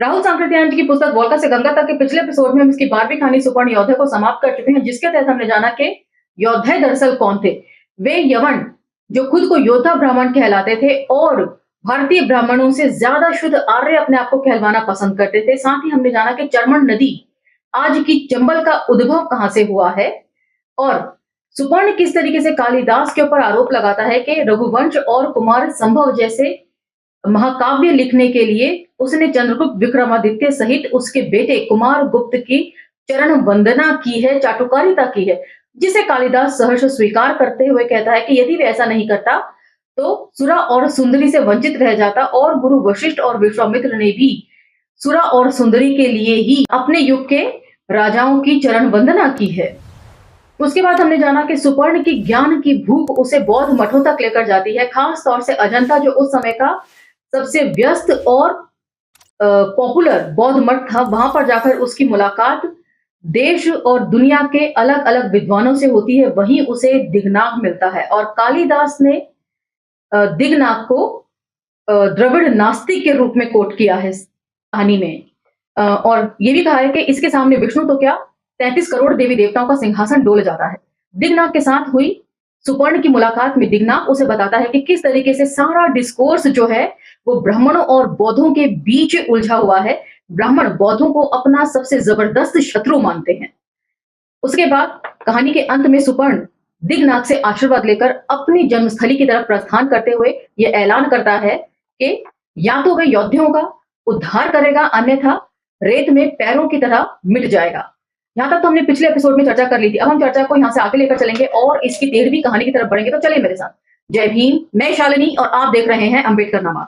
राहुल सांकृत्यायन जी की पुस्तक वोल्का से गंगा तक के पिछले एपिसोड में हम इसकी 12वीं कहानी सुपर्ण योद्धा को समाप्त कर चुके हैं, जिसके तहत हमने जाना कि योद्धा दरअसल कौन थे। वे यवन जो खुद को योद्धा ब्राह्मण कहलाते थे और भारतीय ब्राह्मणों से ज्यादा शुद्ध आर्य अपने आप को कहलवाना पसंद करते थे। साथ ही हमने जाना कि चर्मण नदी आज की चंबल का उद्भव कहां से हुआ है और सुपर्ण किस तरीके से कालिदास के ऊपर आरोप लगाता है कि रघुवंश और कुमार संभव जैसे महाकाव्य लिखने के लिए उसने चंद्रगुप्त विक्रमादित्य सहित उसके बेटे कुमार गुप्त की चरण वंदना की है, चाटुकारिता की है, जिसे कालिदास सहर्ष स्वीकार करते हुए कहता है कि यदि वे ऐसा नहीं करता तो सुरा और सुंदरी से वंचित रह जाता और गुरु वशिष्ठ और विश्वामित्र ने भी सुरा और सुंदरी के लिए ही अपने युग के राजाओं की चरण वंदना की है। उसके बाद हमने जाना कि सुपर्ण की ज्ञान की भूख उसे बौद्ध मठों तक लेकर जाती है, खास तौर से अजंता जो उस समय का सबसे व्यस्त और पॉपुलर बौद्ध मठ था। वहां पर जाकर उसकी मुलाकात देश और दुनिया के अलग अलग विद्वानों से होती है। वहीं उसे दिगनाग मिलता है और कालिदास ने दिगनाग को द्रविड़ नास्तिक के रूप में कोट किया है कहानी में, और ये भी कहा है कि इसके सामने विष्णु तो क्या 33 करोड़ देवी देवताओं का सिंहासन डोल जाता है। दिगनाग के साथ हुई सुपर्ण की मुलाकात में दिगनाग उसे बताता है कि किस तरीके से सारा डिस्कोर्स जो है वो ब्राह्मणों और बौद्धों के बीच उलझा हुआ है। ब्राह्मण बौद्धों को अपना सबसे जबरदस्त शत्रु मानते हैं। उसके बाद कहानी के अंत में सुपर्ण दिगनाग से आशीर्वाद लेकर अपनी जन्मस्थली की तरफ प्रस्थान करते हुए यह ऐलान करता है कि या तो वह योद्धाओं का उद्धार करेगा, अन्यथा रेत में पैरों की तरह मिट जाएगा। यहाँ तक तो हमने पिछले एपिसोड में चर्चा कर ली थी। अब हम चर्चा को यहाँ से आगे लेकर चलेंगे और इसकी 13वीं कहानी की तरफ बढ़ेंगे। तो चलिए मेरे साथ। जय भीम, मैं शालिनी और आप देख रहे हैं अंबेडकर नामा।